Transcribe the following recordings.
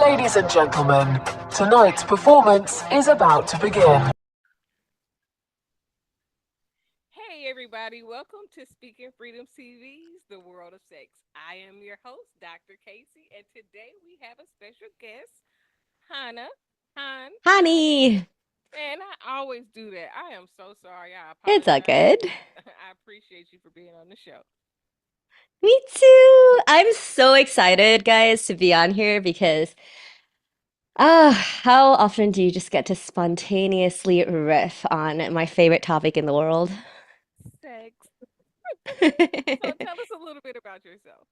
Ladies and gentlemen, tonight's performance is about to begin. Hey, everybody, welcome to Speaking Freedom TV's The World of Sex. I am your host, Dr. Kaci, and today we have a special guest, Hannah. Hi. Honey, Man, I always do that. I am so sorry. I it's all apologize. good. I appreciate you for being on the show. Me too. I'm so excited, guys, to be on here because how often do you just get to spontaneously riff on my favorite topic in the world? Sex. So tell us a little bit about yourself.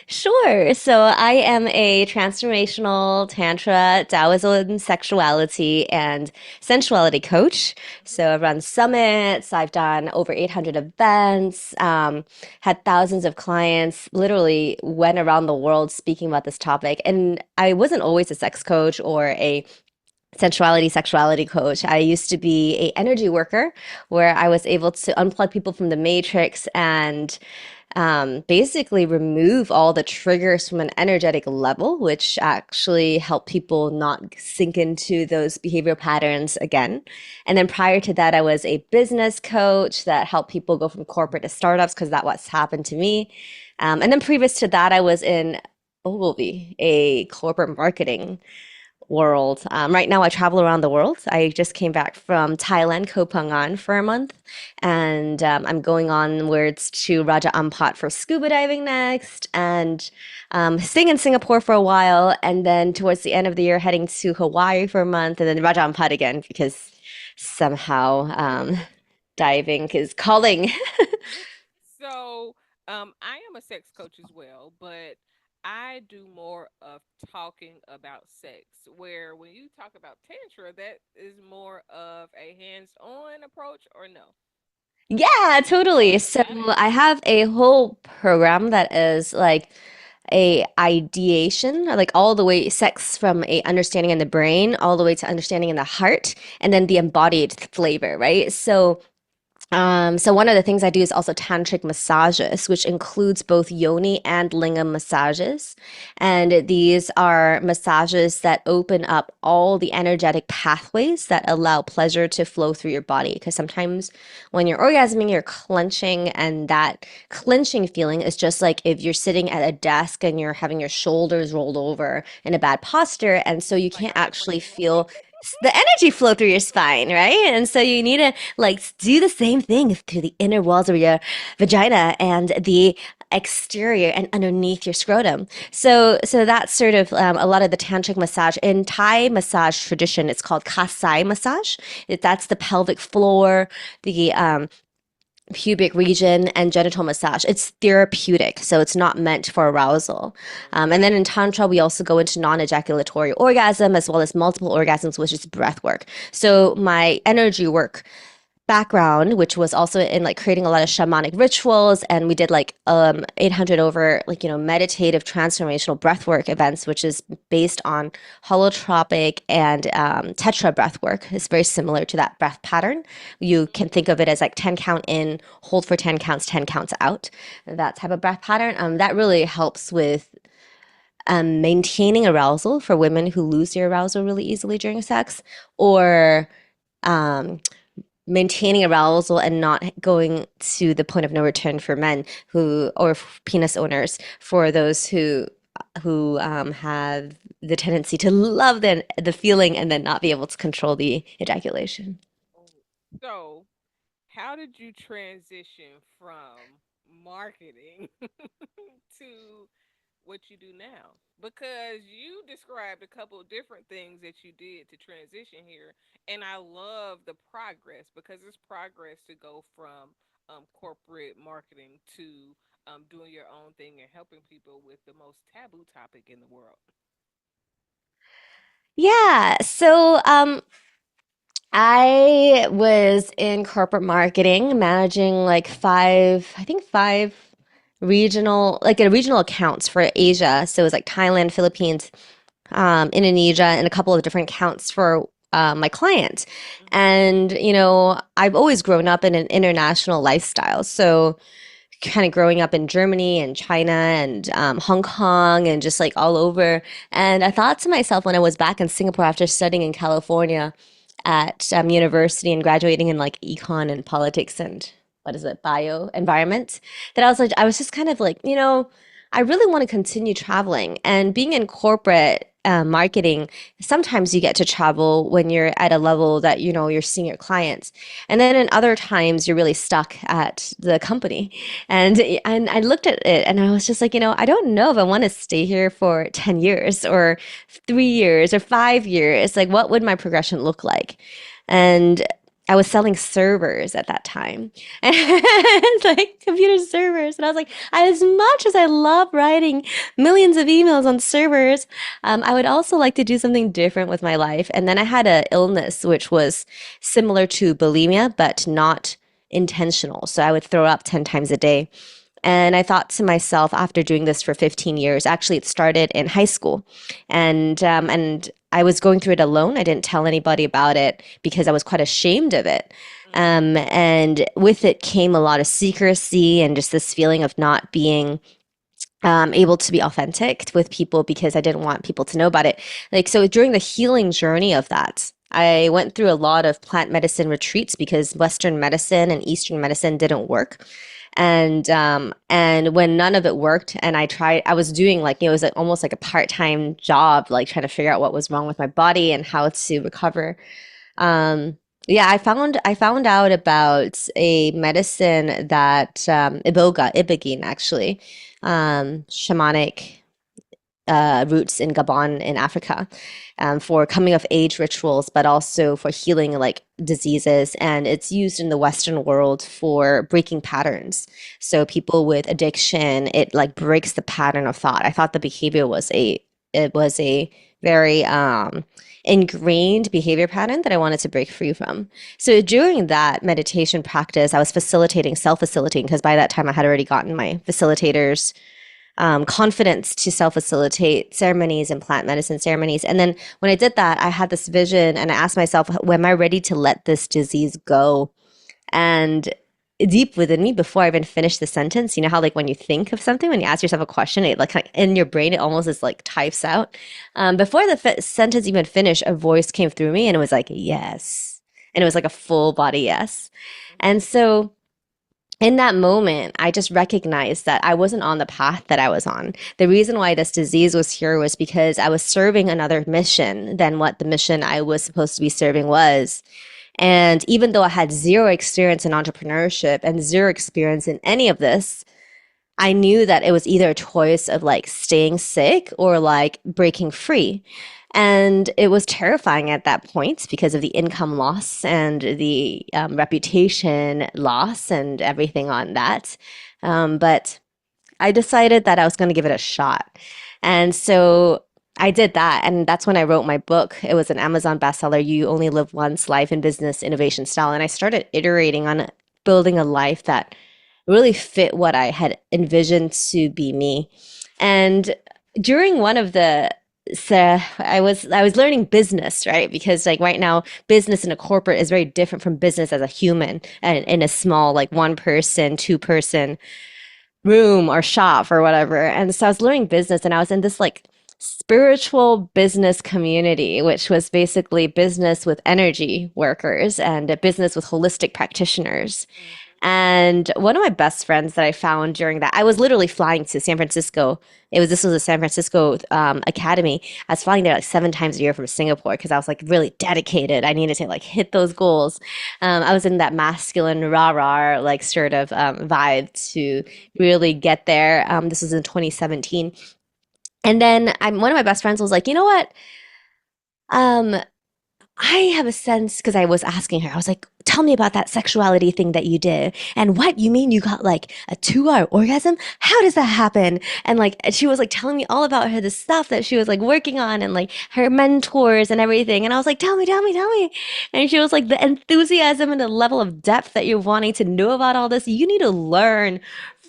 Sure. So I am a transformational Tantra, Taoism, sexuality, and sensuality coach. So I've run summits, I've done over 800 events, had thousands of clients, literally went around the world speaking about this topic. And I wasn't always a sex coach or a sensuality sexuality coach. I used to be a energy worker where I was able to unplug people from the matrix and basically remove all the triggers from an energetic level, which actually help people not sink into those behavioral patterns again. And then prior to that, I was a business coach that helped people go from corporate to startups because that's what's happened to me. And then previous to that, I was in Ogilvy, a corporate marketing world. Right now, I travel around the world. I just came back from Thailand, Koh Phangan, for a month, and I'm going onwards to Raja Ampat for scuba diving next, and staying in Singapore for a while, and then towards the end of the year, heading to Hawaii for a month, and then Raja Ampat again because somehow diving is calling. So, I am a sex coach as well, but I do more of talking about sex. Where when you talk about Tantra, that is more of a hands on approach, or no? Yeah, totally. Okay, So got it. I have a whole program that is like a ideation, like all the way sex from a understanding in the brain, all the way to understanding in the heart, and then the embodied flavor, right? So one of the things I do is also tantric massages, which includes both yoni and lingam massages. And these are massages that open up all the energetic pathways that allow pleasure to flow through your body. Because sometimes when you're orgasming, you're clenching, and that clenching feeling is just like if you're sitting at a desk and you're having your shoulders rolled over in a bad posture. And so you Like can't I have right actually now. feel the energy flow through your spine, right? And so you need to like do the same thing to the inner walls of your vagina and the exterior and underneath your scrotum. So that's sort of a lot of the tantric massage in Thai massage tradition. It's called Kaci massage. That's the pelvic floor, the pubic region, and genital massage. It's therapeutic, so it's not meant for arousal. And then in Tantra, we also go into non ejaculatory orgasm as well as multiple orgasms, which is breath work. So my energy work background, which was also in like creating a lot of shamanic rituals, and we did like 800 over like meditative transformational breathwork events, which is based on holotropic and tetra breathwork. It's very similar to that breath pattern. You can think of it as like 10 count in, hold for 10 counts, 10 counts out. That type of breath pattern. That really helps with maintaining arousal for women who lose their arousal really easily during sex, or um, maintaining arousal and not going to the point of no return for men who or penis owners for those who have the tendency to love the feeling and then not be able to control the ejaculation. Oh, so, how did you transition from marketing to what you do now? Because you described a couple of different things that you did to transition here, and I love the progress because it's progress to go from corporate marketing to doing your own thing and helping people with the most taboo topic in the world. Yeah, so I was in corporate marketing, managing like I think five regional accounts for Asia. So it was like Thailand, Philippines, Indonesia, and a couple of different accounts for my client. Hmm. And, I've always grown up in an international lifestyle. So kind of growing up in Germany and China and Hong Kong and just like all over. And I thought to myself when I was back in Singapore after studying in California at university and graduating in like econ and politics and what is it, bio environment, that I was just kind of like, I really want to continue traveling and being in corporate marketing. Sometimes you get to travel when you're at a level that you're seeing your clients, and then in other times you're really stuck at the company. And I looked at it and I was just like, I don't know if I want to stay here for 10 years or 3 years or 5 years. Like, what would my progression look like? And I was selling servers at that time, and like computer servers. And I was like, as much as I love writing millions of emails on servers, I would also like to do something different with my life. And then I had an illness which was similar to bulimia, but not intentional. So I would throw up 10 times a day. And I thought to myself, after doing this for 15 years, actually, it started in high school, and I was going through it alone. I didn't tell anybody about it because I was quite ashamed of it. And with it came a lot of secrecy and just this feeling of not being able to be authentic with people because I didn't want people to know about it. Like, so during the healing journey of that, I went through a lot of plant medicine retreats because Western medicine and Eastern medicine didn't work. And when none of it worked, and I was doing like, it was like almost like a part-time job, like trying to figure out what was wrong with my body and how to recover. Yeah, I found out about a medicine that ibogaine actually, shamanic roots in Gabon in Africa, for coming of age rituals, but also for healing like diseases. And it's used in the Western world for breaking patterns. So people with addiction, it like breaks the pattern of thought. I thought the behavior was a very ingrained behavior pattern that I wanted to break free from. So during that meditation practice, I was self-facilitating, because by that time I had already gotten my facilitators confidence to self-facilitate ceremonies and plant medicine ceremonies. And then when I did that, I had this vision and I asked myself, am I ready to let this disease go? And deep within me, before I even finished the sentence, you know how like when you think of something, when you ask yourself a question, it like in your brain, it almost is like types out. Before the sentence even finished, a voice came through me and it was like, yes. And it was like a full body yes. And so in that moment, I just recognized that I wasn't on the path that I was on. The reason why this disease was here was because I was serving another mission than what the mission I was supposed to be serving was. And even though I had zero experience in entrepreneurship and zero experience in any of this, I knew that it was either a choice of like staying sick or like breaking free. And it was terrifying at that point because of the income loss and the reputation loss and everything on that. But I decided that I was going to give it a shot. And so I did that. And that's when I wrote my book. It was an Amazon bestseller, You Only Live Once: Life and Business Innovation Style. And I started iterating on building a life that really fit what I had envisioned to be me. And during one of the so I was learning business, right? Because like right now, business in a corporate is very different from business as a human and in a small like one person, two person room or shop or whatever. And so I was learning business and I was in this like spiritual business community, which was basically business with energy workers and a business with holistic practitioners. And one of my best friends that I found during that, I was literally flying to San Francisco. This was a San Francisco academy. I was flying there like 7 times a year from Singapore because I was like really dedicated. I needed to like hit those goals. I was in that masculine rah rah like sort of vibe to really get there. This was in 2017. And then one of my best friends was like, you know what? Um, I have a sense because I was asking her, I was like, tell me about that sexuality thing that you did. And what you mean you got like a 2 hour orgasm? How does that happen? And like she was like telling me all about her the stuff that she was like working on and like her mentors and everything. And I was like, tell me, tell me, tell me. And she was like, the enthusiasm and the level of depth that you're wanting to know about all this, you need to learn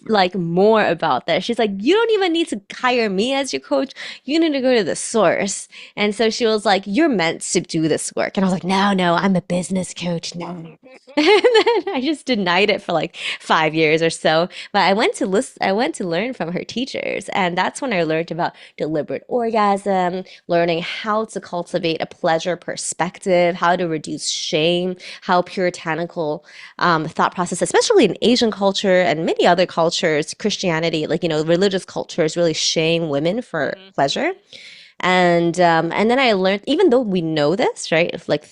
like more about that. She's like, you don't even need to hire me as your coach. You need to go to the source. And so she was like, you're meant to do this work. And I was like, no, no, I'm a business coach. No. And then I just denied it for like 5 years or so. But I went to learn from her teachers. And that's when I learned about deliberate orgasm, learning how to cultivate a pleasure perspective, how to reduce shame, how puritanical thought process, especially in Asian culture and many other cultures, Christianity, like, religious cultures really shame women for pleasure. And then I learned, even though we know this, right? Like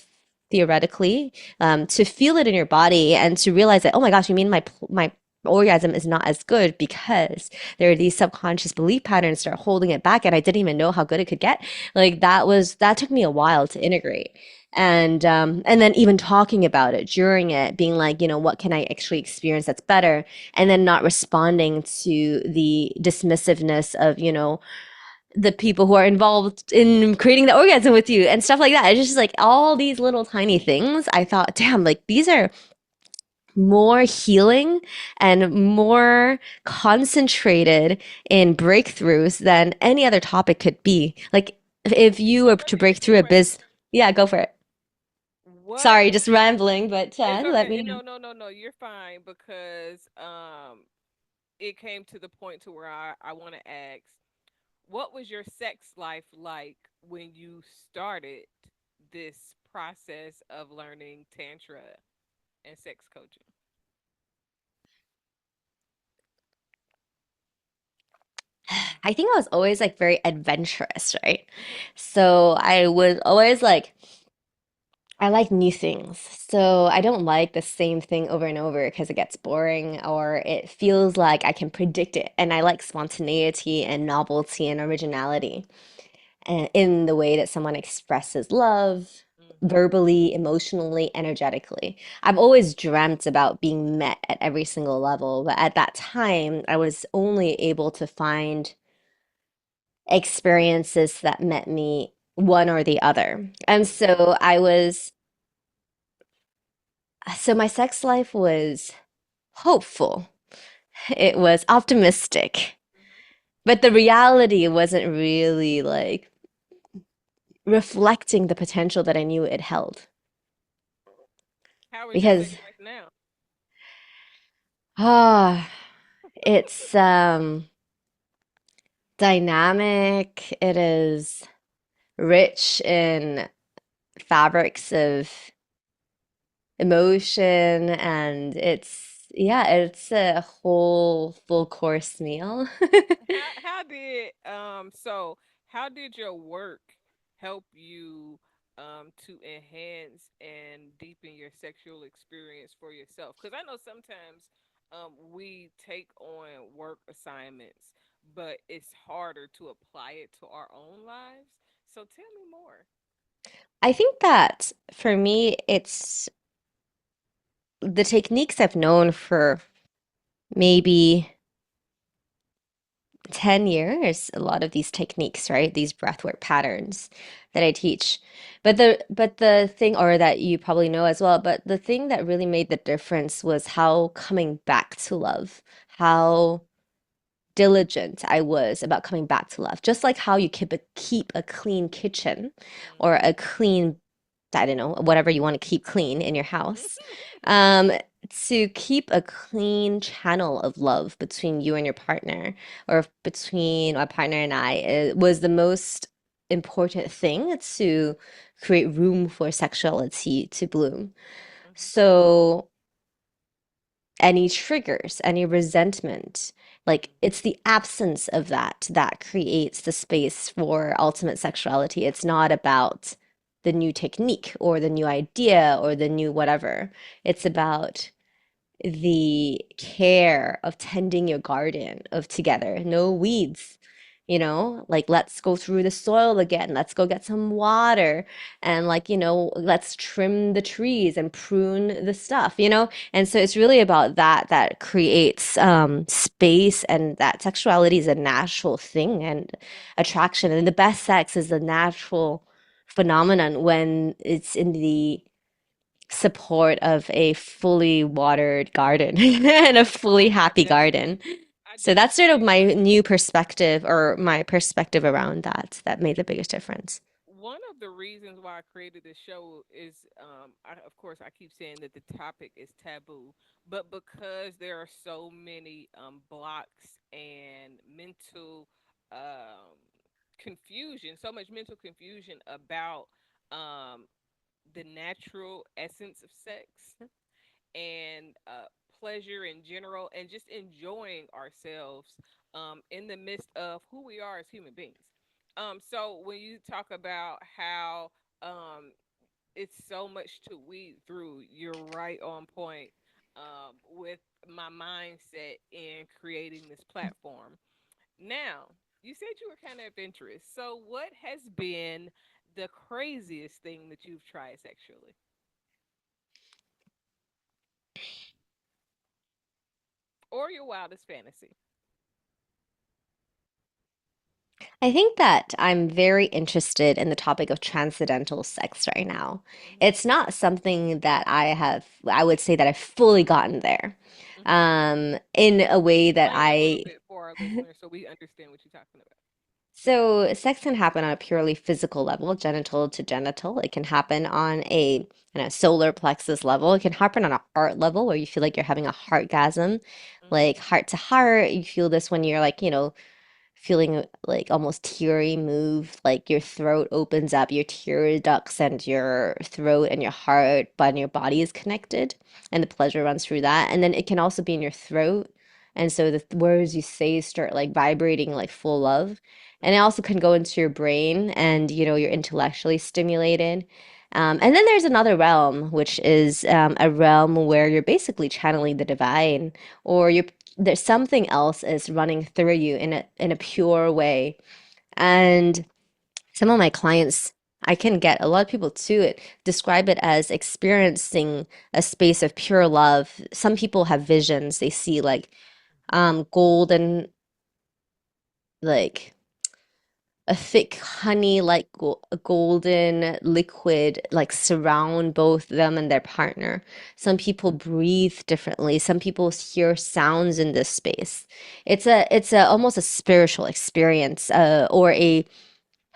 theoretically, to feel it in your body and to realize that, oh my gosh, you mean my orgasm is not as good because there are these subconscious belief patterns that are holding it back, and I didn't even know how good it could get. Like that took me a while to integrate. And then even talking about it during it, being like, what can I actually experience that's better? And then not responding to the dismissiveness of, the people who are involved in creating the orgasm with you and stuff like that. It's just like all these little tiny things. I thought, damn, like these are more healing and more concentrated in breakthroughs than any other topic could be. Like if you So were let to me break ask you a through a question. biz, yeah, go for it. What Sorry, just rambling, but It's let okay. me know. No, no, no, no. You're fine because it came to the point to where I want to ask, what was your sex life like when you started this process of learning tantra and sex coaching? I think I was always like very adventurous, right? Mhm. So I was always like, I like new things. So I don't like the same thing over and over because it gets boring or it feels like I can predict it. And I like spontaneity and novelty and originality in the way that someone expresses love Mhm. verbally, emotionally, energetically. I've always dreamt about being met at every single level, but at that time, I was only able to find experiences that met me one or the other. And Mhm. so my sex life was hopeful. It was optimistic, Mhm. but the reality wasn't really like reflecting the potential that I knew it held. How is your sex Because life now? ah, it's dynamic, it is rich in fabrics of emotion, and it's a whole full course meal. How did your work help you to enhance and deepen your sexual experience for yourself? Because I know sometimes we take on work assignments, but it's harder to apply it to our own lives. So tell me more. I think that for me, it's the techniques I've known for maybe 10 years, a lot of these techniques, right? These breathwork patterns that I teach. But the thing, or that you probably know as well, but the thing that really made the difference was how coming back to love, how diligent I was about coming back to love. Just like how you keep a clean kitchen or Mhm. a clean, I don't know, whatever you want to keep clean in your house. Um, to keep a clean channel of love between you and your partner, or between my partner and I, it was the most important thing to create room for sexuality to bloom. Mhm. So any triggers, any resentment. Like it's the absence of that that creates the space for ultimate sexuality. It's not about the new technique or the new idea or the new whatever. It's about the care of tending your garden of together. No weeds, like let's go through the soil again. Let's go get some water and like, let's trim the trees and prune the stuff. And so it's really about that creates space, and that sexuality is a natural thing and attraction. And the best sex is a natural phenomenon when it's in the support of a fully watered garden and a fully happy garden. I So that's sort of definitely my agree. new perspective or my perspective around that that made the biggest difference. One of the reasons why I created this show is, of course, I keep saying that the topic is taboo, but because there are so many blocks and mental um, confusion, so much mental confusion about um, the natural essence of sex and pleasure in general, and just enjoying ourselves in the midst of who we are as human beings. So when you talk about how it's so much to weed through, you're right on point with my mindset in creating this platform. Now, you said you were kind of adventurous. So, what has been the craziest thing that you've tried sexually, or your wildest fantasy? I think that I'm very interested in the topic of transcendental sex right now. Hmm. It's not something that I would say that I've fully gotten there Hmm. in a way that Explain a little I bit for our listeners so we understand what you're talking about. So, sex can happen on a purely physical level, genital to genital. It can happen on a solar plexus level. It can happen on a heart level where you feel like you're having a heartgasm, Hmm. like heart to heart. You feel this when you're like, feeling like almost teary move, like your throat opens up, your tear ducts and your throat and your heart, but your body is connected and the pleasure runs through that. And then it can also be in your throat. And so the words you say start like vibrating like full love. And it Hmm. also can go into your brain and, you're intellectually stimulated. Hmm. And then there's another realm, which is a realm where you're basically channeling the divine, or there's something else is running through you in a pure way. And some of my clients, I can get a lot of people to it, describe it as experiencing a space of pure love. Some people have visions. They see like golden, like a thick honey like a golden liquid like surround both them and their partner. Some people breathe differently. Some people hear sounds in this space. It's a almost a spiritual experience, or a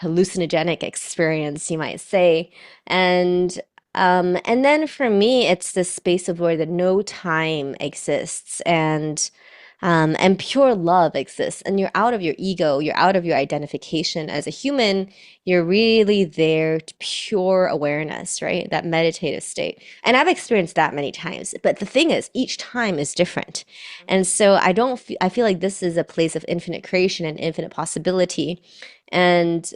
hallucinogenic experience, you might say. And then for me, it's this space of where the no time exists, and pure love exists, and you're out of your ego, you're out of your identification as a human, you're really there to pure awareness, right? That meditative state. And I've experienced that many times, but the thing is, each time is different. And Hmm. so I feel like this is a place of infinite creation and infinite possibility. And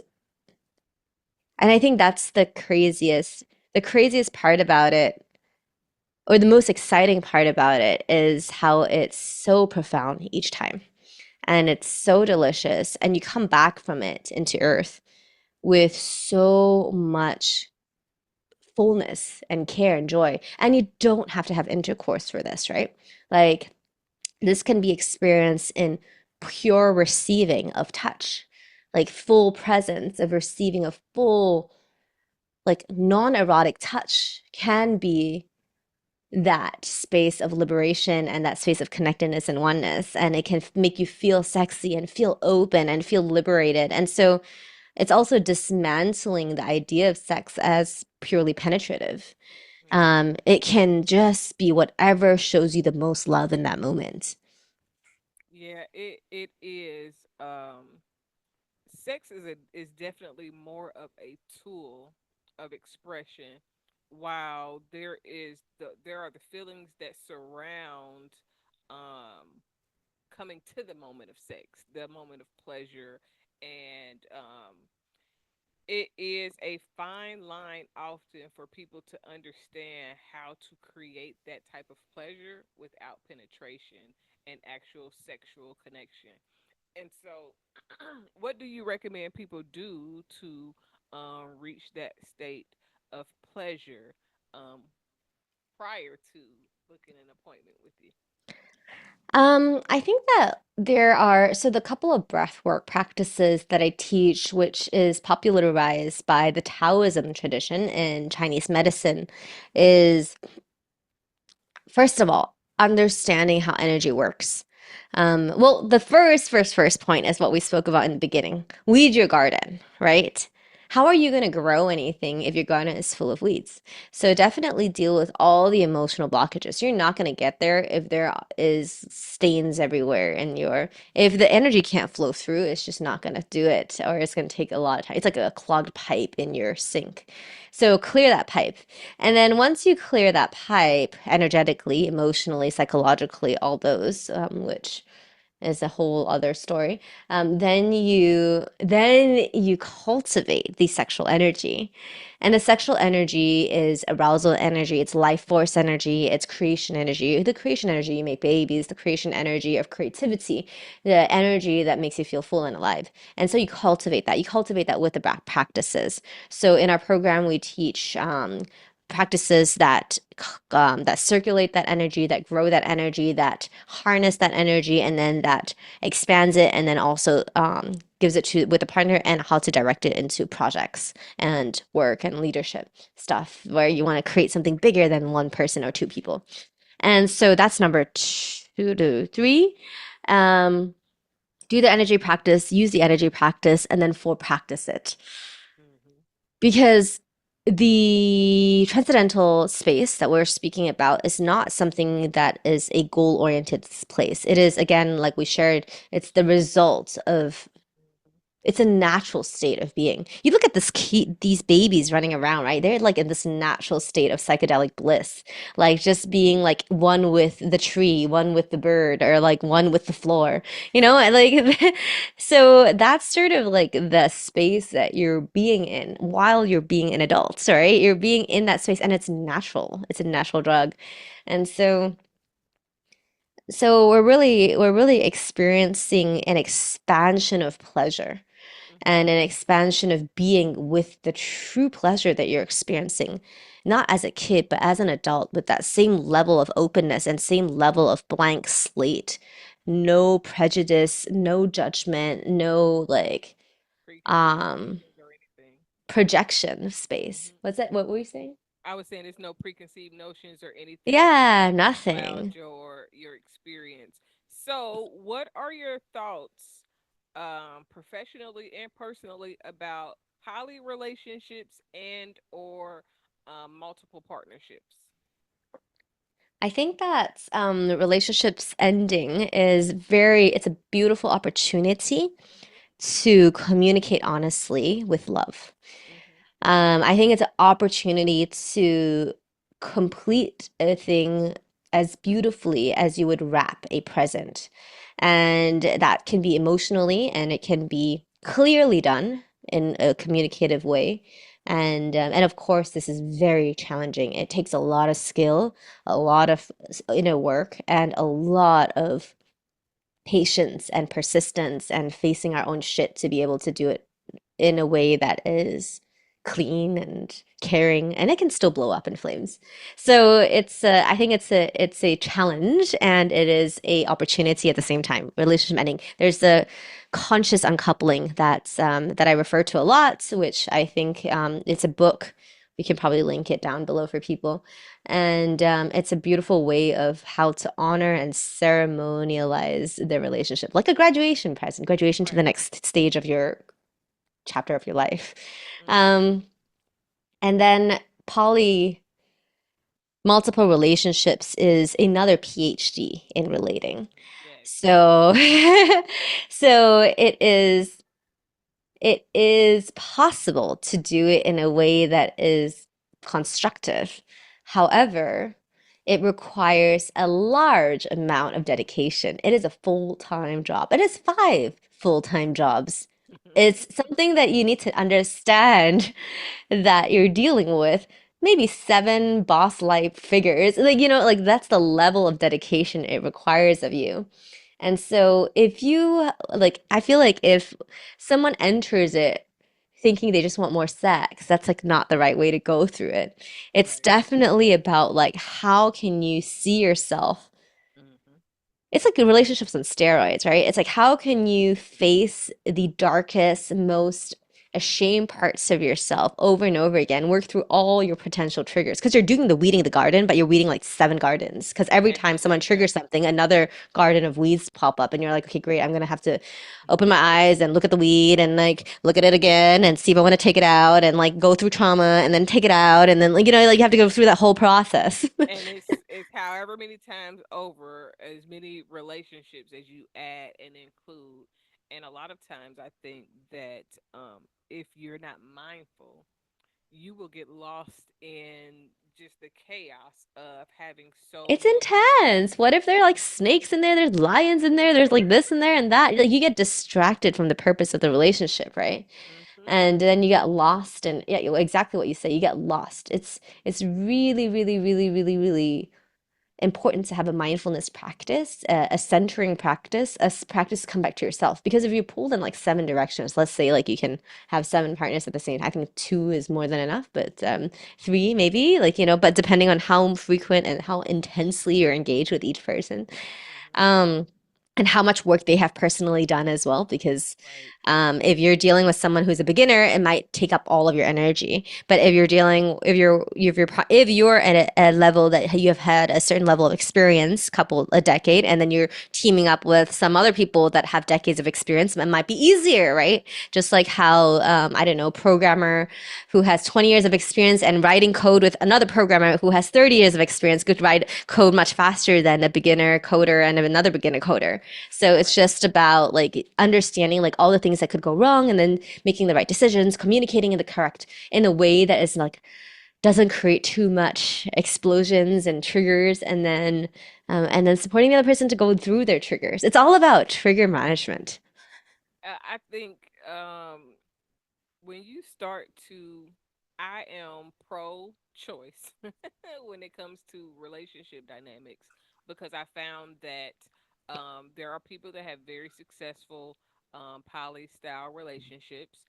I think that's the craziest part about it, or the most exciting part about it, is how it's so profound each time. And it's so delicious. And you come back from it into earth with so much fullness and care and joy. And you don't have to have intercourse for this, right? Like, this can be experienced in pure receiving of touch, like full presence of receiving a full, like non-erotic touch can be that space of liberation and that space of connectedness and oneness, and it can make you feel sexy and feel open and feel liberated. And so it's also dismantling the idea of sex as purely penetrative. Hmm. It can just be whatever shows you the most love in that moment. Yeah, it is. Sex is definitely more of a tool of expression, while there are the feelings that surround um coming to the moment of sex, the moment of pleasure, and it is a fine line often for people to understand how to create that type of pleasure without penetration and actual sexual connection. And so, what do you recommend people do to reach that state of pleasure um, prior to? booking an appointment with you? I think that there are so the couple of breathwork practices that I teach, which is popularized by the Taoism tradition in Chinese medicine, is first of all, understanding how energy works. Well, the first point is what we spoke about in the beginning. Weed your garden, right? How are you going to grow anything if your garden is full of weeds? So definitely deal with all the emotional blockages. You're not going to get there if there is stains everywhere in your, if the energy can't flow through, it's just not going to do it, or it's going to take a lot of time. It's like a clogged pipe in your sink. So clear that pipe. And then once you clear that pipe energetically, emotionally, psychologically, all those, which is a whole other story. Then you cultivate the sexual energy, and the sexual energy is arousal energy, it's life force energy, it's creation energy. The creation energy, you make babies, the creation energy of creativity, the energy that makes you feel full and alive. And so you cultivate that. You cultivate that with the back practices. So in our program, we teach practices that circulate that energy, that grow that energy, that harness that energy, and then that expands it, and then also gives it to with a partner, and how to direct it into projects and work and leadership stuff where you want to create something bigger than one person or two people. And so that's number two to three. Um, do the energy practice, use the energy practice, and then four, practice it, Hmm. because the transcendental space that we're speaking about is not something that is a goal oriented place. It is, again, like we shared, it's the result of, it's a natural state of being. You look at these babies running around, right? They're like in this natural state of psychedelic bliss, like just being like one with the tree, one with the bird, or like one with the floor, and like so that's sort of like the space that you're being in while you're being an adult, right? You're being in that space, and it's natural. It's a natural drug. And so we're really experiencing an expansion of pleasure Hmm. and an expansion of being with the true pleasure that you're experiencing, not as a kid, but as an adult, with that same level of openness and same level of blank slate. No prejudice, no judgment, no like Preconceived um notions or anything. projection of space. Hmm. What's that? What were you saying? I was saying there's no preconceived notions or anything Yeah, about nothing. your experience. So, what are your thoughts, professionally and personally, about poly relationships and or multiple partnerships? I think that relationships ending is it's a beautiful opportunity Hmm. to communicate honestly with love. Hmm. I think it's an opportunity to complete a thing as beautifully as you would wrap a present. And that can be emotionally, and it can be clearly done in a communicative way. And of course, this is very challenging. It takes a lot of skill, a lot of inner work, and a lot of patience and persistence and facing our own shit to be able to do it in a way that is clean and caring, and it can still blow up in flames. So I think it's a challenge, and it is a opportunity at the same time. Relationship ending, there's the conscious uncoupling that I refer to a lot, which I think it's a book. We can probably link it down below for people. And it's a beautiful way of how to honor and ceremonialize the relationship, like a graduation present, graduation to the Right. next stage of your chapter of your life. Hmm. Um, and then poly multiple relationships is another PhD in relating. Yes. So so it is possible to do it in a way that is constructive. However, it requires a large amount of dedication. It is a full-time job. It is five full-time jobs. It's something that you need to understand that you're dealing with maybe seven boss-like figures. Like that's the level of dedication it requires of you. And so if you like, I feel like if someone enters it thinking they just want more sex. That's like not the right way to go through it. It's Right. definitely about like how can you see yourself. Hmm. It's like relationships on steroids, right? It's like how can you face the darkest, most ashamed parts of yourself over and over again, work through all your potential triggers because you're doing the weeding the garden, but you're weeding like seven gardens. Because every time someone Yeah. triggers something, another garden of weeds pop up, and you're like, okay, great, I'm gonna have to open my eyes and look at the weed and like look at it again and see if I want to take it out and like go through trauma and then take it out and then like like you have to go through that whole process. And it's however many times over, as many relationships as you add and include. And a lot of times I think that if you're not mindful, you will get lost in just the chaos of having so It's many. intense. What if there are like snakes in there? There's lions in there. There's like this in there and that. Like you get distracted from the purpose of the relationship, right? Hmm. And then you get lost and yeah, exactly what you say. You get lost. It's really, really, really, really, really important to have a mindfulness practice, a centering practice, practice to come back to yourself. Because if you're pulled in like seven directions, let's say like you can have seven partners at the same time. I think two is more than enough, but three maybe, like, but depending on how frequent and how intensely you're engaged with each person. Hmm. Um, and how much work they have personally done as well, because Right. if you're dealing with someone who's a beginner, it might take up all of your energy. But if you're at a level that you have had a certain level of experience, couple a decade, and then you're teaming up with some other people that have decades of experience, it might be easier, right? Just like how I don't know, programmer who has 20 years of experience and writing code with another programmer who has 30 years of experience could write code much faster than a beginner coder and another beginner coder. So it's Right. just about like understanding like all the things that could go wrong and then making the right decisions, communicating in a way that is like doesn't create too much explosions and triggers, and then supporting the other person to go through their triggers. It's all about trigger management. I think when you start to, I am pro choice when it comes to relationship dynamics, because I found that there are people that have very successful poly style relationships,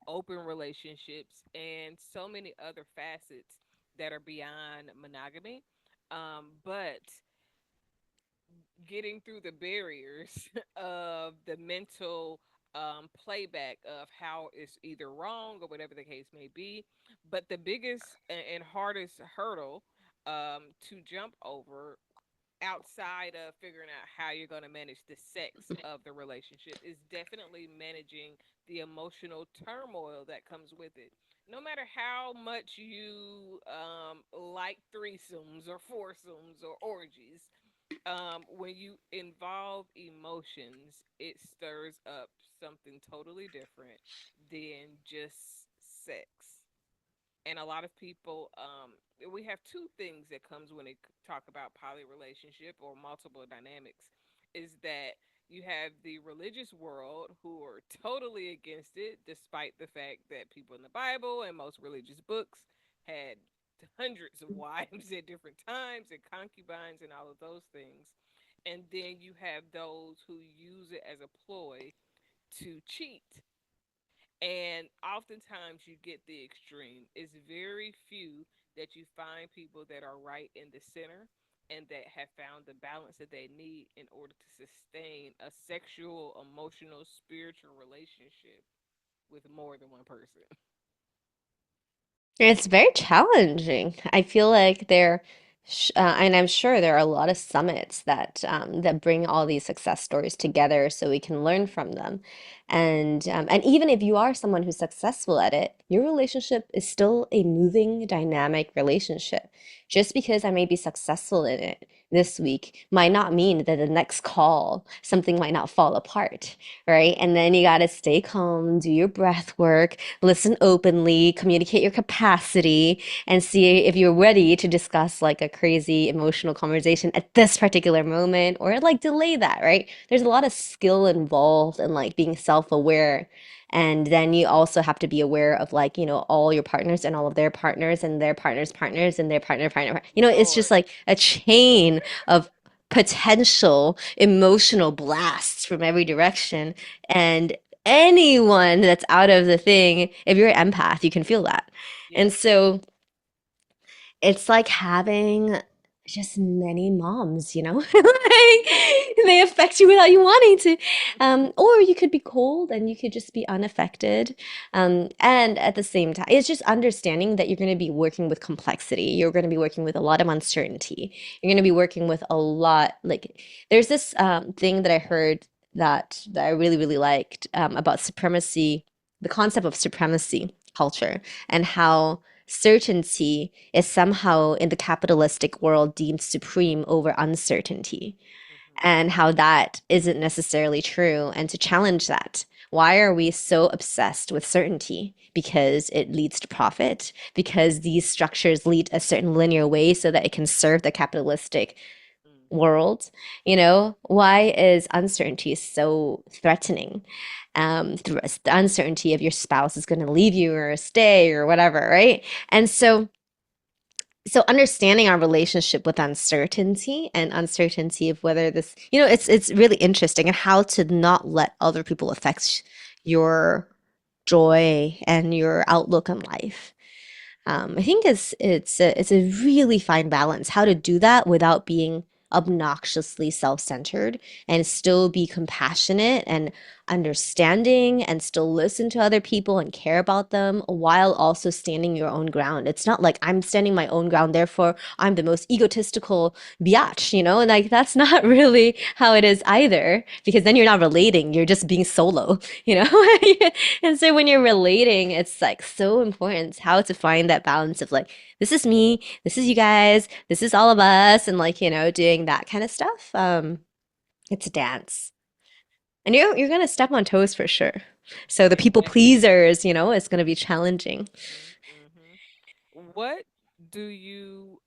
open relationships, and so many other facets that are beyond monogamy. But getting through the barriers of the mental playback of how it's either wrong or whatever the case may be. But the biggest and hardest hurdle to jump over outside of figuring out how you're going to manage the sex of the relationship is definitely managing the emotional turmoil that comes with it. No matter how much you like threesomes or foursomes or orgies, when you involve emotions, it stirs up something totally different than just sex. And a lot of people, we have two things that comes when they talk about poly relationship or multiple dynamics, is that you have the religious world who are totally against it, despite the fact that people in the Bible and most religious books had hundreds of wives at different times and concubines and all of those things. And then you have those who use it as a ploy to cheat, and oftentimes you get the extreme. It's very few that you find people that are right in the center and that have found the balance that they need in order to sustain a sexual, emotional, spiritual relationship with more than one person. It's very challenging. I feel like and I'm sure there are a lot of summits that bring all these success stories together so we can learn from them. And even if you are someone who's successful at it, your relationship is still a moving, dynamic relationship. Just because I may be successful in it this week might not mean that the next call something might not fall apart, right? And then you got to stay calm, do your breath work, listen openly, communicate your capacity, and see if you're ready to discuss like a crazy emotional conversation at this particular moment or like delay that, right? There's a lot of skill involved in like being self-aware. And then you also have to be aware of like, all your partners and all of their partners and their partners' partners and their partner. It's just Lord. like a chain of potential emotional blasts from every direction. And anyone that's out of the thing, if you're an empath, you can feel that. Yeah. And so it's like having just many moms, you know? Like they affect you without you wanting to. Or you could be cold and you could just be unaffected. And at the same time, it's just understanding that you're going to be working with complexity. You're going to be working with a lot of uncertainty. You're going to be working with a lot, like, there's this thing that I heard that I really, really liked about supremacy, the concept of supremacy culture, and how certainty is somehow in the capitalistic world deemed supreme over uncertainty, Mm-hmm. and how that isn't necessarily true, and to challenge that. Why are we so obsessed with certainty? Because it leads to profit, because these structures lead a certain linear way so that it can serve the capitalistic Mm-hmm. world. You know, why is uncertainty so threatening? Through the uncertainty of your spouse is going to leave you or stay or whatever, right? And so understanding our relationship with uncertainty, and uncertainty of whether this, you know, it's really interesting, and how to not let other people affect your joy and your outlook on life. I think it's a really fine balance how to do that without being obnoxiously self-centered, and still be compassionate and understanding, and still listen to other people and care about them, while also standing your own ground. It's not like I'm standing my own ground, therefore I'm the most egotistical biatch, you know? And like that's not really how it is either, because then you're not relating, you're just being solo, you know? And so when you're relating, it's like so important how to find that balance of like, this is me, this is you guys, this is all of us, and like, you know, doing that kind of stuff. It's a dance. And you're gonna step on toes for sure. So the people Definitely. pleasers, you know, it's gonna be challenging. Mm-hmm. What do you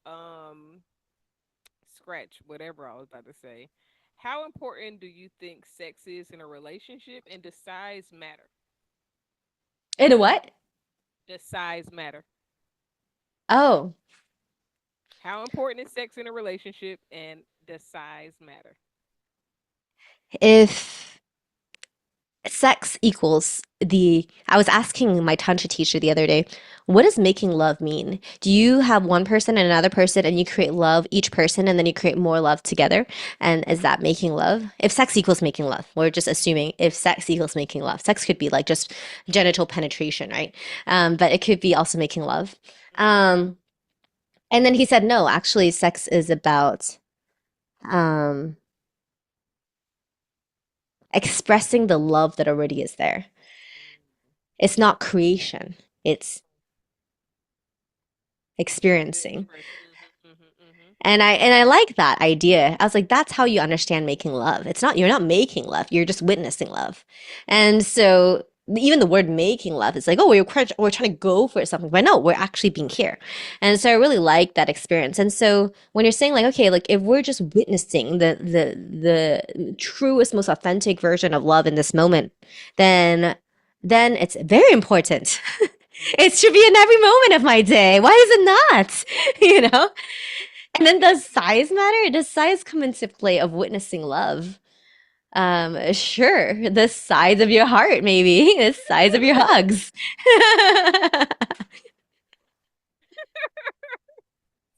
scratch whatever I was about to say? How important do you think sex is in a relationship, and does size matter? In a what? Does size matter? Oh, How important is sex in a relationship, and does size matter? if sex equals the I was asking my tantra teacher the other day, what does making love mean? Do you have one person and another person and you create love each person and then you create more love together? And is that making love? If sex equals making love, we're just assuming if sex equals making love. Sex could be like just genital penetration, right? But it could be also making love. Mm-hmm. Um, and then he said, no, actually, sex is about um, expressing the love that already is there. It's not creation. It's The experiencing. expression. Mm-hmm. Mm-hmm. Mm-hmm. And I like that idea. I was like, that's how you understand making love. It's not, you're not making love, you're just witnessing love. And so even the word making love is like, oh, we're trying to go for something, but no, we're actually being here. And so I really like that experience. And so when you're saying like, okay, like if we're just witnessing the truest, most authentic version of love in this moment, then then it's very important. It should be in every moment of my day. Why is it not? You know? And then does size matter? Does size come into play of witnessing love? Sure. The size of your heart, maybe. The size of your hugs.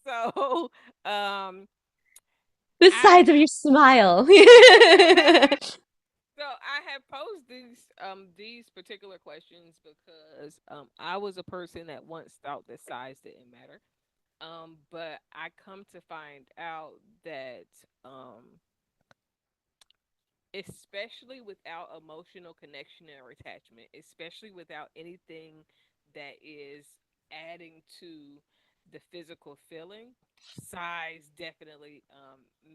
So, um, The I size of your smile. so I have posed these particular questions because I was a person that once thought that size didn't matter. But I come to find out that especially without emotional connection or attachment, especially without anything that is adding to the physical feeling, size definitely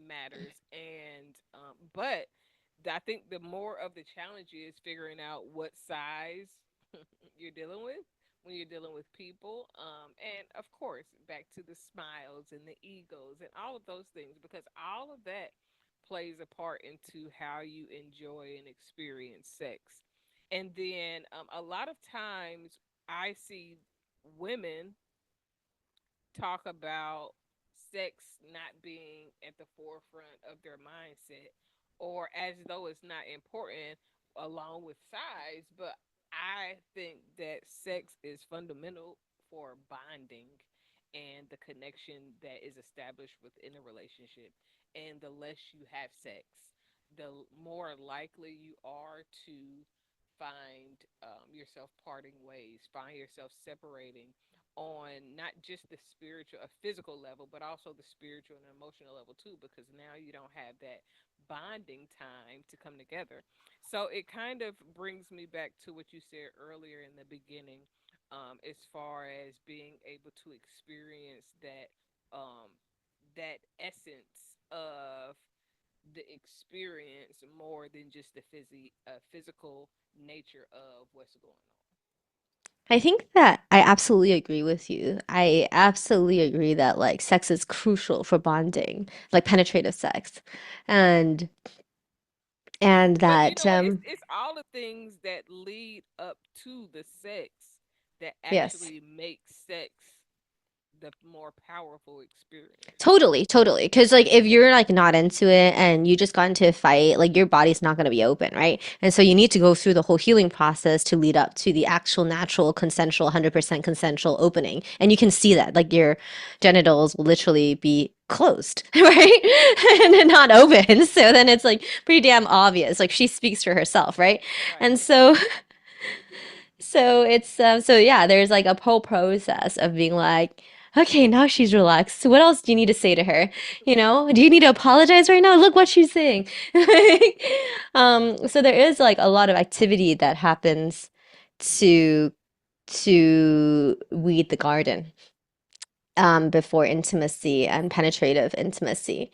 matters. And but I think the more of the challenge is figuring out what size you're dealing with when you're dealing with people. And of course, back to the smiles and the egos and all of those things, because all of that plays a part into how you enjoy and experience sex. And then a lot of times I see women talk about sex not being at the forefront of their mindset, or as though it's not important, along with size, but I think that sex is fundamental for bonding and the connection that is established within a relationship. And the less you have sex, the more likely you are to find yourself parting ways, find yourself separating on not just the spiritual, a physical level, but also the spiritual and emotional level too, because now you don't have that bonding time to come together. So it kind of brings me back to what you said earlier in the beginning, as far as being able to experience um, that essence of the experience more than just the physical nature of what's going I think that I absolutely agree with you. I absolutely agree that like sex is crucial for bonding, like penetrative sex. And and on. But you that know what? It's all the things that lead up to the sex that yes. actually make sex the more powerful experience. Totally, totally. Because like if you're like not into it and you just got into a fight, like your body's not going to be open, right? And so you need to go through the whole healing process to lead up to the actual natural consensual 100% consensual opening. And you can see that like your genitals will literally be closed, right? And not open. So then it's like pretty damn obvious. Like she speaks for herself, right? Right. And so so yeah, there's like a whole process of being like, okay, now she's relaxed. So what else do you need to say to her? You know, do you need to apologize right now? Look what she's saying. So there is like a lot of activity that happens to weed the garden before intimacy and penetrative intimacy.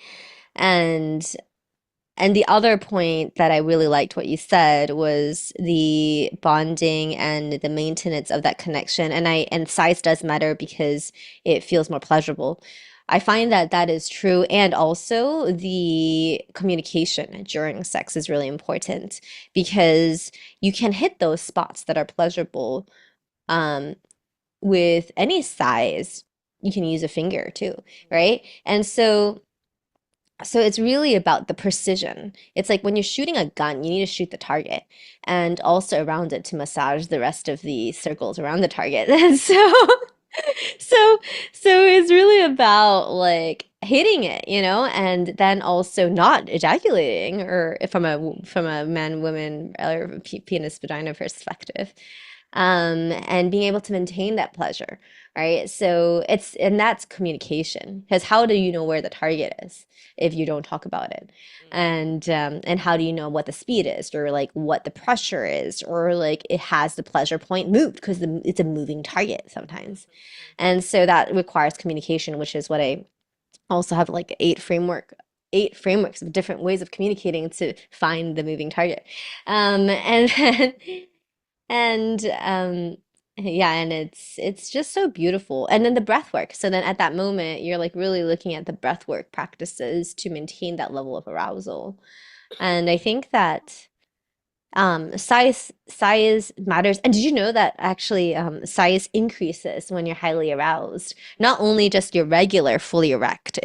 And the other point that I really liked what you said was the bonding and the maintenance of that connection. And size does matter because it feels more pleasurable. I find that that is true. And also the communication during sex is really important because you can hit those spots that are pleasurable um, with any size. You can use a finger too, right? And so it's really about the precision. It's like when you're shooting a gun, you need to shoot the target and also around it to massage the rest of the circles around the target. And so so it's really about like hitting it, you know, and then also not ejaculating or from a man woman or penis vagina perspective and being able to maintain that pleasure, right? So it's and that's communication because how do you know where the target is if you don't talk about it? Mm-hmm. And how do you know what the speed is or like what the pressure is or like it has the pleasure point moved because it's a moving target sometimes. Mm-hmm. And so that requires communication, which is what I also have like eight frameworks of different ways of communicating to find the moving target. And then and yeah, and it's just so beautiful. And then the breath work. So then at that moment, you're like really looking at the breath work practices to maintain that level of arousal. And I think that size matters. And did you know that actually size increases when you're highly aroused? Not only just your regular fully erect,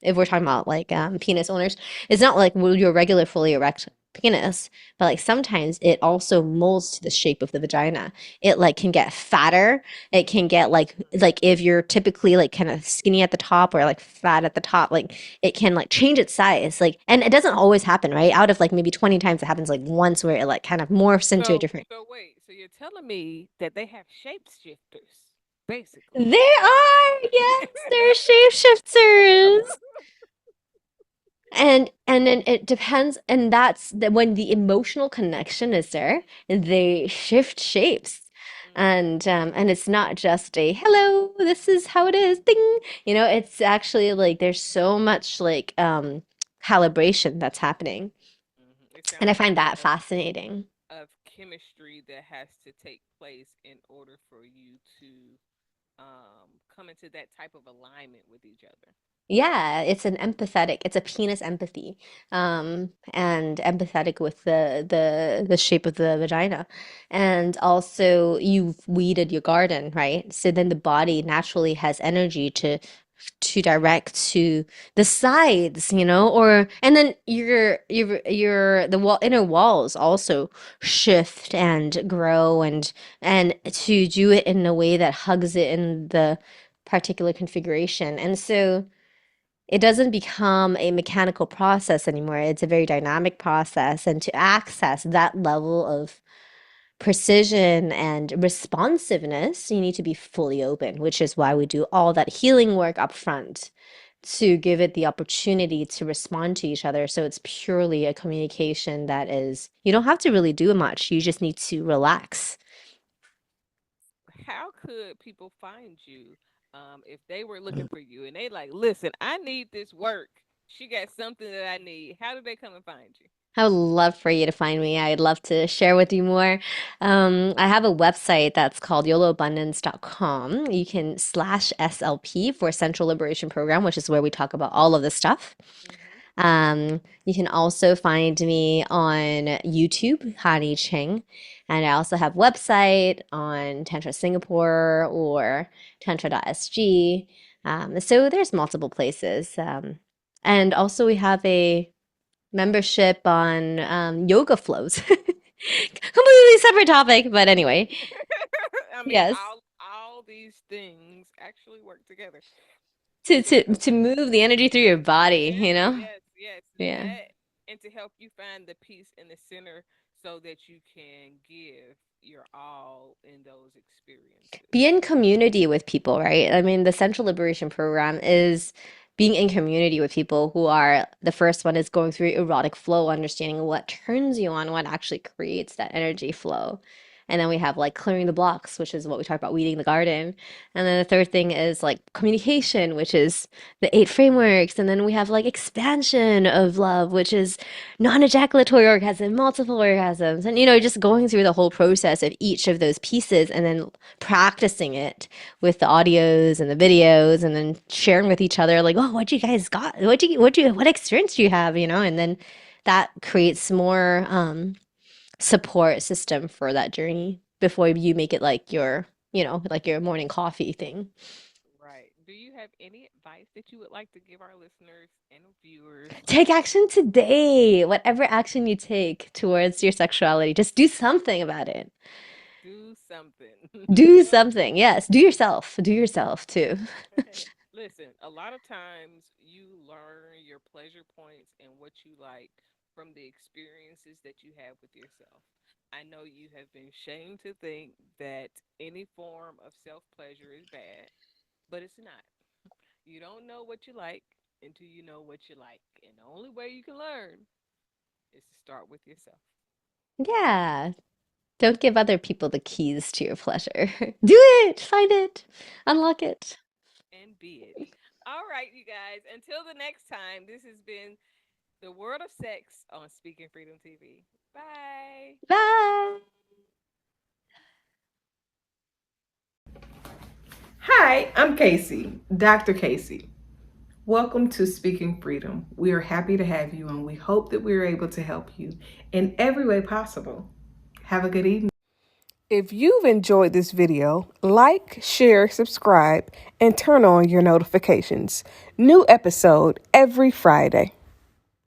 if we're talking about like penis owners, it's not like your regular fully erect penis, but like sometimes it also molds to the shape of the vagina. It like can get fatter. It can get like if you're typically like kind of skinny at the top or like fat at the top, like it can like change its size like and it doesn't always happen right out of like maybe 20 times it happens like once where it like kind of morphs into a So, different so wait. So you're telling me that they have shapeshifters, basically. there are yes there are shapeshifters and then it depends and that's the, when the emotional connection is there they shift shapes and it's not just a hello this is how it is ding you know it's actually like there's so much like calibration that's happening. It And I sounds like find a that lot fascinating. of chemistry that has to take place in order for you to come into that type of alignment with each other. Yeah, it's an empathetic, it's a penis empathy, and empathetic with the shape of the vagina. And also you've weeded your garden, right? So then the body naturally has energy to to direct to the sides, or and then the inner walls also shift and grow, and to do it in a way that hugs it in the particular configuration. And so it doesn't become a mechanical process anymore. It's a very dynamic process. And to access that level of precision and responsiveness, you need to be fully open, which is why we do all that healing work up front to give it the opportunity to respond to each other. So it's purely a communication that is, you don't have to really do much. You just need to relax. How could people find you if they were looking for you and they like, listen, I need this work. She got something that I need. How do they come and find you? I would love for you to find me. I'd love to share with you more. I have a website that's called YOLOabundance.com. You can /SLP for Central Liberation Program, which is where we talk about all of this stuff. You can also find me on YouTube, Hani Cheng. And I also have website on Tantra Singapore or Tantra.sg. So there's multiple places. And also we have a membership on yoga flows. Completely separate topic, but anyway, I mean, yes. all these things actually work together. To move the energy through your body, Yes. Yeah. That and to help you find the peace in the center so that you can give your all in those experiences. Be in community with people, right? I mean, the Central Liberation Program is being in community with people who are the first one is going through erotic flow, understanding what turns you on, what actually creates that energy flow. And then we have like clearing the blocks, which is what we talk about, weeding the garden. And then the third thing is like communication, which is the 8 frameworks. And then we have like expansion of love, which is non-ejaculatory orgasm, multiple orgasms, and just going through the whole process of each of those pieces and then practicing it with the audios and the videos and then sharing with each other like, oh, what you guys got? What experience do you have? And then that creates more support system for that journey before you make it like like your morning coffee thing. Right. Do you have any advice that you would like to give our listeners and viewers? Take action today. Whatever action you take towards your sexuality, just do something about it. Do something. Do something. Yes. Do yourself. Do yourself too. Listen, a lot of times you learn your pleasure points and what you like from the experiences that you have with yourself. I know you have been shamed to think that any form of self pleasure is bad, but it's not. You don't know what you like until you know what you like. And the only way you can learn is to start with yourself. Yeah. Don't give other people the keys to your pleasure. Do it. Find it. Unlock it. And be it. All right, you guys. Until the next time, this has been The World of Sex on Speaking Freedom TV. Bye. Bye. Hi, I'm Kaci, Dr. Kaci. Welcome to Speaking Freedom. We are happy to have you, and we hope that we are able to help you in every way possible. Have a good evening. If you've enjoyed this video, like, share, subscribe, and turn on your notifications. New episode every Friday.